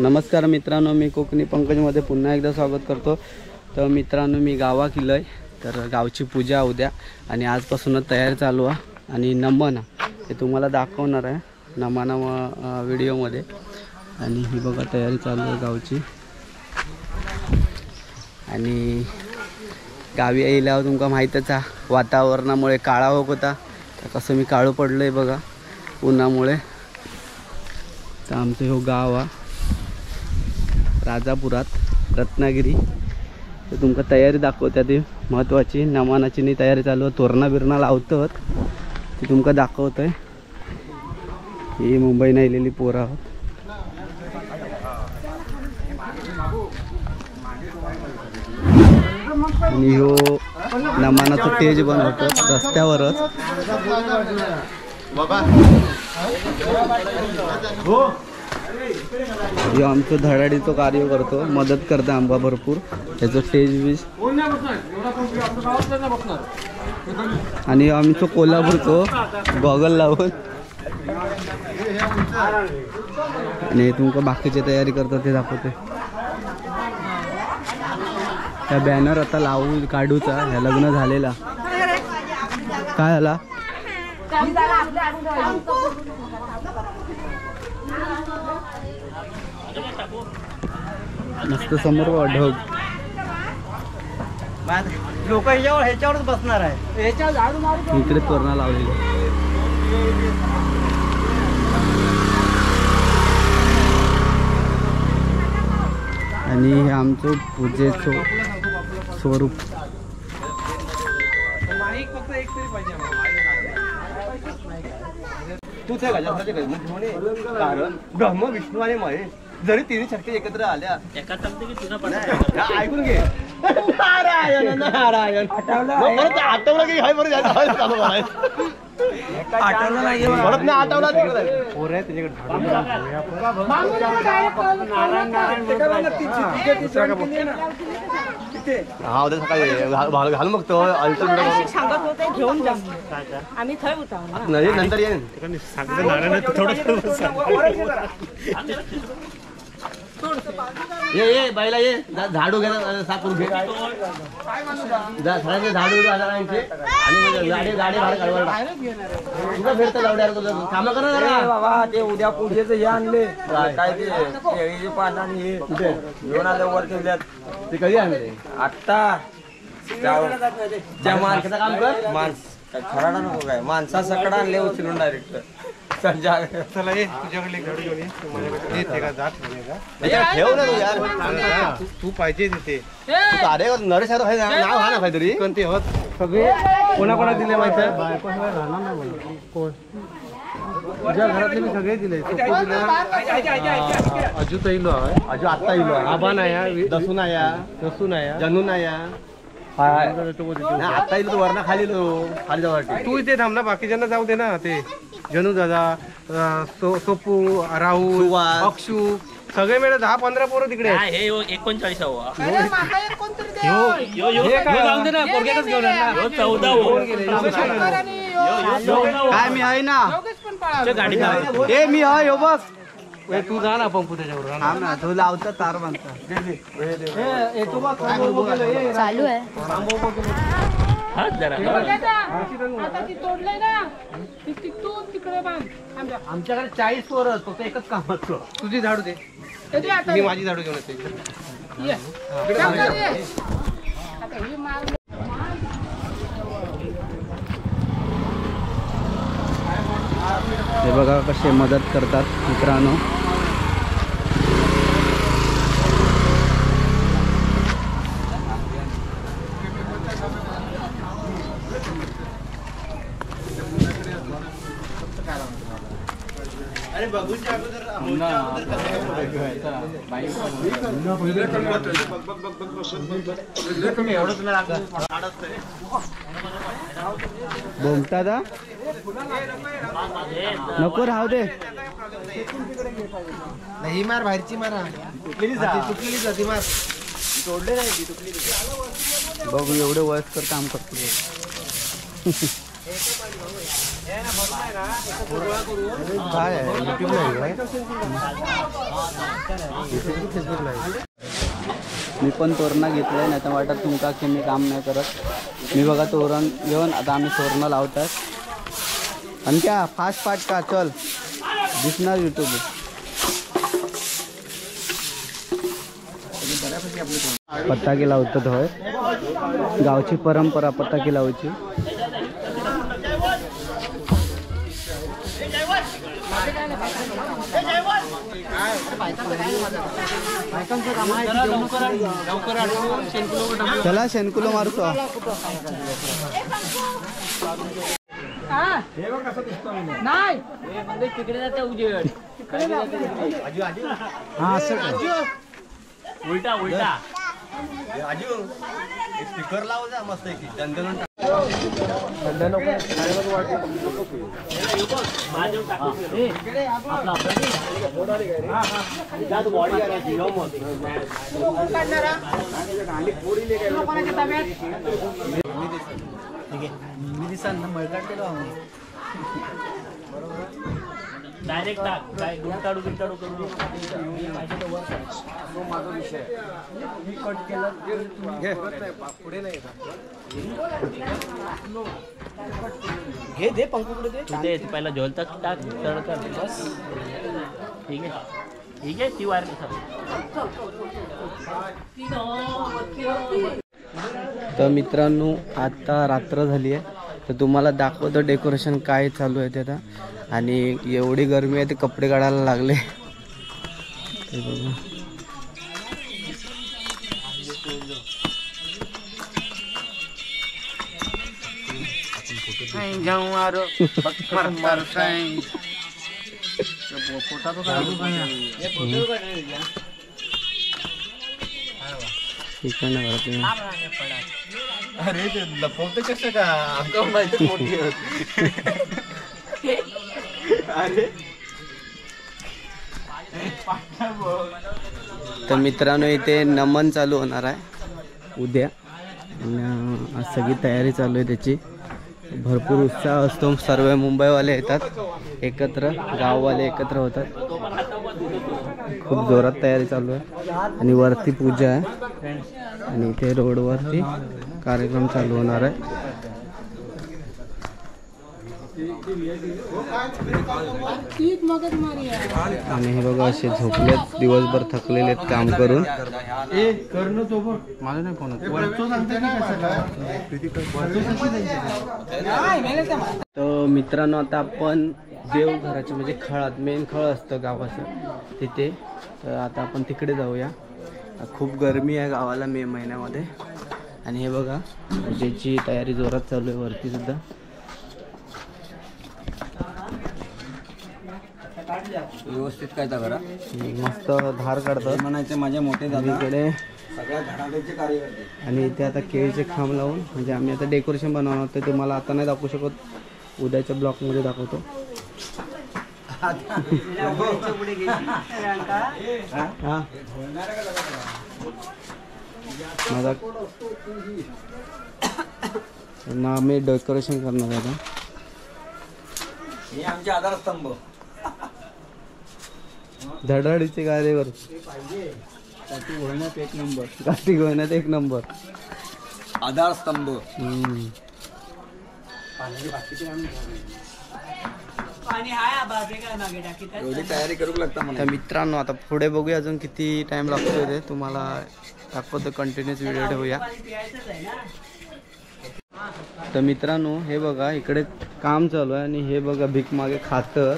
नमस्कार मित्रांनो, मी कोकणी पंकजमध्ये पुन्हा एकदा स्वागत करतो। तर मित्रांनो, मी गावात गेलो आहे। तर गावची पूजा उद्या आणि आजपासूनच तयारी चालू आहे आणि नमन हे तुम्हाला दाखवणार आहे नमन व्हिडिओमध्ये। आणि ही बघा तयारी चालू आहे गावची। आणि गावी यायला तुमका माहीतच आहे वातावरणामुळे काळा होत होता, तर कसं मी काळो पडलो आहे बघा उन्हामुळे। तर आमचं हे गाव आहे राजापुरात रत्नागिरी। तर तुमका तयारी दाखवतात ती महत्त्वाची नमनाची नी तयारी चालू आहे। तोरणा बिरणा लावतात ती तुमका दाखवतोय। ही मुंबईने आलेली पोरं आहोत। आणि हो नमनाचं स्टेज बनवतात रस्त्यावरच। हे आमचं धडाडीचं कार्य करतो, मदत करता आंबा भरपूर त्याचं स्टेज बीज। आणि आमचं कोल्हापूरचं गॉगल लावून आणि तुमका बाकीची तयारी करतात ते दाखवते। त्या बॅनर आता लावून काढूचा ह्या लग्न झालेला काय झाला मस्त समोर ढग लोक ह्याच्यावरच बसणार आहे। इकडे तोरणा लावलेली। आणि हे आमचं पूजेचं स्वरूप। तूच आहे कारण ब्रह्म विष्णू आणि महेश जरी तिन्ही शक्ती एकत्र आल्या एका ऐकून घे। नारायण नारायण आठवलं की हाय बरं आठवलं नाही परत ना आठवला हा उद्या सकाळी घाल मग तो सांगत होते घेऊन जा आम्ही थय होता नाही नंतर येईन ये बाईला ये झाडू घे साफ करून घे सगळ्यांचे झाडू आणायचे आणि गाडी गाडी भाडं तुझं फिरतं लावड्या कामं करा जरा बाबा। ते उद्या पूजेचं हे आणले काय ते केळीचे पान आणि हे कुठे घेऊन आले वर ठेवल्यात ते कधी आणले आत्ता त्या माणसाचं काम कर माणस खराडा नको काय माणसा सकड आणले उचलून डायरेक्ट चला ये तुझ्याकडे गाडी घेऊन ये ठेव ना तू यार तू पाहिजे तिथे अरे नरेश नाव हा ना काहीतरी कोणते होत सगळे कोणाकोणा दिले माहिती आहे तुझ्या घरातले मी सगळे दिले। अजू तर इलो आहे अजू आत्ता इलो आहे आबा नाया दसू नाया जनू नाया आता इलो वरना खाली खाली जाऊ तू इथे थांब ना बाकीच्यांना जाऊ दे ना। ते जनू दादा सोपू राहुल अक्षू सगळे मिळून 10-15 पोरं तिकडे हे 39 काय मी आहे ना ए मी आहे हो बस तू जा ना पंपू त्याच्यावर हा ना तो लावता तार बांधता चालू आहे आमच्याकडे 40 पोरं फक्त एकच काम असतो। तुझी झाडू दे मी माझी झाडू घेऊन येते। हे बघा कसे मदत करतात मित्रांनो। अरे बघूच्या अगोदर बोलता नको राहू दे नाही मार बाहेरची मारा तुटलेली जाती मार तोडले नाही ती तुटलेली। बघू एवढे वयस्कर काम करतो। काय आहे युट्यूबला आहे मी पण तोरणा घेतलंय, नाही तर वाटत तुमका की मी काम नाही करत. मी बघा तोरण घेऊन आता आम्ही तोरणं लावतात. आणि क्या फास्ट फास्ट का चल दिसणार युट्यूब. पताके लावतात होय, गावची परंपरा पताके लावायची. चला शेणकुलो मारतो. हा असं उलटा उलटा आजू स्पीकर लाव जा मस्त आहे की दंदन डायरेक्ट टाक काय गुंटाळू गुंटाळू करू माझा विषय मी कट केला पुढे नाही घे दे पंकुकडे दे पहिला झोलता टाक तडका बस. ठीक आहे ती वायर तर मित्रांनो आता रात्र झाली आहे, तर तुम्हाला दाखवतो डेकोरेशन काय चालू आहे ते आता. आणि एवढी गरमी आहे ते कपडे काढायला लागले. ते बघा अरे ते लपवते कसं का आमका माहिती मोठी अरे. तर मित्रांनो इथे नमन चालू होणार आहे उद्या. आणि आज सगळी तयारी चालू आहे त्याची. भरपूर उत्साह असतो. सर्व मुंबईवाले येतात एकत्र, गाववाले एकत्र होतात. खूप जोरात तयारी चालू आहे. आणि वरती पूजा आहे आणि इथे रोडवरती कार्यक्रम चालू होणार आहे. आणि हे बघा असे झोपलेत, दिवसभर थकलेले आहेत काम करून. माझा नाही फोन. तर मित्रांनो आता आपण देवघराचे म्हणजे खळात मेन खळ असतं गावाचं तिथे, तर आता आपण तिकडे जाऊया. खूप गरमी आहे गावाला मे महिन्यामध्ये. आणि हे बघा पूजेची तयारी जोरात चालू आहे वरती सुद्धा. व्यवस्थित काय करा, मस्त धार काढतात म्हणायचे माझे मोठे दादा इकडे. सगळ्या झाडांचे कार्यकर्ते. आणि इथे आता केळीचे खांब लावून म्हणजे आम्ही आता डेकोरेशन बनवणार. ते तुम्हाला आता नाही दाखवू शकत, उद्याच्या ब्लॉकमध्ये दाखवतो. माझा ना मी डेकोरेशन करणार आहे. हे आमचे आधारस्तंभ. धडाडीचे कार्यवर साठी होण्यात एक नंबर. गाठी गोयण्यात एक नंबर आधारस्तंभ. एवढी तयारी करू लागता मला. तर मित्रांनो आता पुढे बघूया अजून किती टाइम लागतो ते तुम्हाला दाखवतो. कंटिन्यूस व्हिडिओ ठेवूया. तर मित्रांनो हे बघा इकडे काम चालू आहे आणि हे बघा भीक मागे खातं.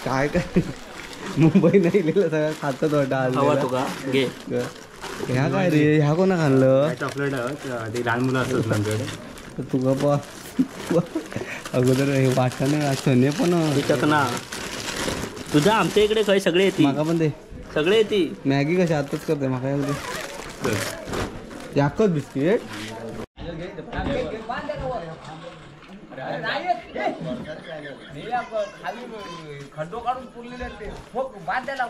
काय काय मुंबई नाही लिहिलं सगळं खातं वाटा घे ह्या काय रे, ह्या कोणा खाल्लं? चॉकलेट ते लहान मुलं असतात नंतर. तर तुझा पा अगोदर हे वाटा नाही चणे पण त्याच्यात ना तुझा आमच्या इकडे काही सगळे येते. माका पण दे सगळे येते. मॅगी कशी आताच करते माका दे. याकच बिस्किट खड्डो काढून पुरलेले ते बाद द्यायला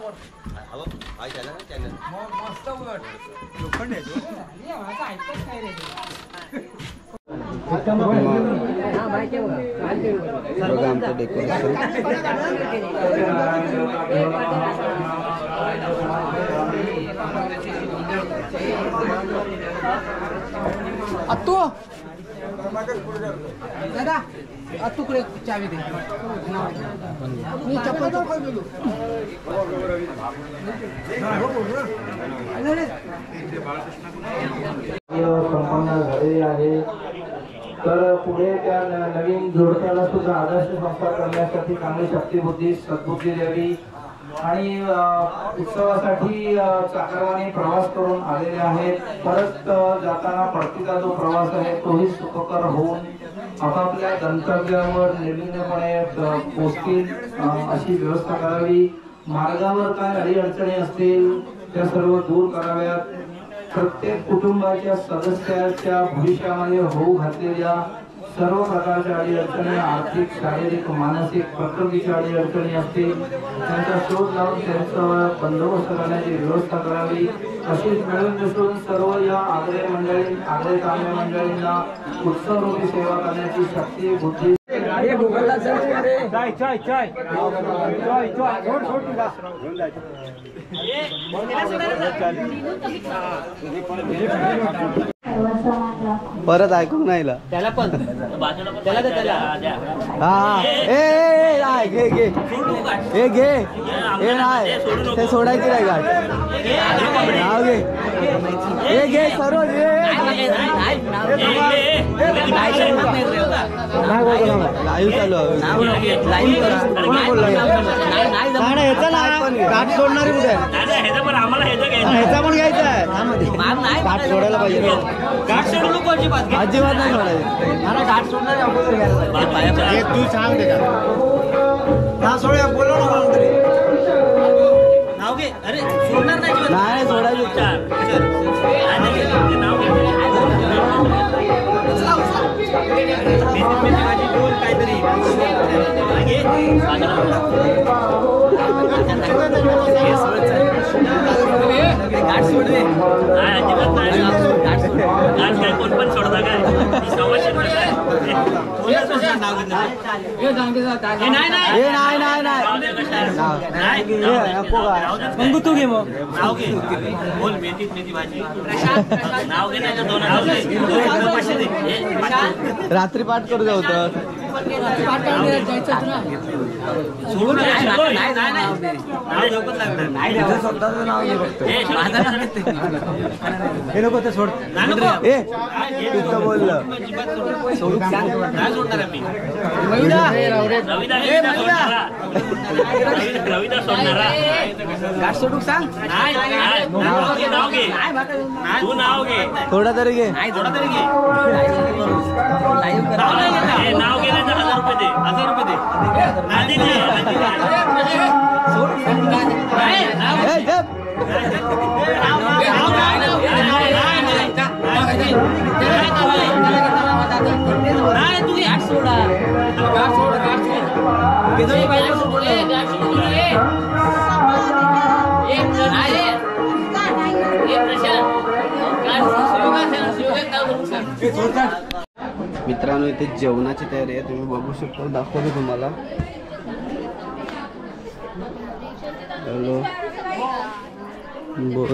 मस्त उलट लोखंड बघा आमचं डेकोरेशन. आत्तू दादा आत्तूकडे चावी दे. मी चप्पल संपन्न झालेली आहे. तर पुढे त्या नवीन जोडप्याला सुद्धा आदर्श संस्कार करण्यासाठी चांगली शक्तिबुद्धी सद्बुद्धी द्यावी. आणि उत्सवासाठी चाकरमानी प्रवास करून आलेले आहेत. परत जाताना परतीचा जो प्रवास आहे तोही सुखकर होऊन आपापल्या गंतव्यावर निर्विघ्नपणे पोहोचतील अशी व्यवस्था करावी. मार्गावर काय अडीअडचणी असतील त्या सर्व दूर कराव्यात. प्रत्येक कुटुंबाच्या सदस्याच्या भविष्यामध्ये होऊ घातलेल्या सर्व प्रकारच्या अडीअडचणी, आर्थिक, शारीरिक, मानसिक, प्रकृतीच्या अडीअडचणी असतील त्यांचा शोध लावून त्यांचा बंदोबस्त करण्याची व्यवस्था करावी. अशीच मिळून मिसळून सर्व या आग्रे तांबे मंडळींना उत्सवरूपी सेवा करण्याची शक्ती बुद्धी. परत ऐकून नाही ला. त्याला पण त्याला हा ए घे घे हे घे हे नाही ते सोडायची नाही गाठ. नाव घे हे घे सर्व घे. लाईव्ह चालू गाठ सोडणारी कुठे ह्याचा पण घ्यायचा आहे. गाठ सोडायला पाहिजे. अजिबात नाही सोडायचं. मला गाठ सोडणारी अगोदर घ्यायला तू सांग दे ना. सोडूया बोलव ना मला तरी नाव घे. अरे सोडणार नाही सोडायचं. कोण पण सोडता काय मग तू घे. मग नाव घे. बोल मेथी भाजी नाव घे. नाही दोन रात्री पाठ करू जाऊ तर हे नको ते सोड. बोललं थोडा तरी घे. नाव गेलं तर 1000 रुपये दे. 1000 रुपये दे. मित्रांनो इथे जेवणाची तयारी आहे. तुम्ही बघू शकता. दाखवतो तुम्हाला. हॅलो बोल.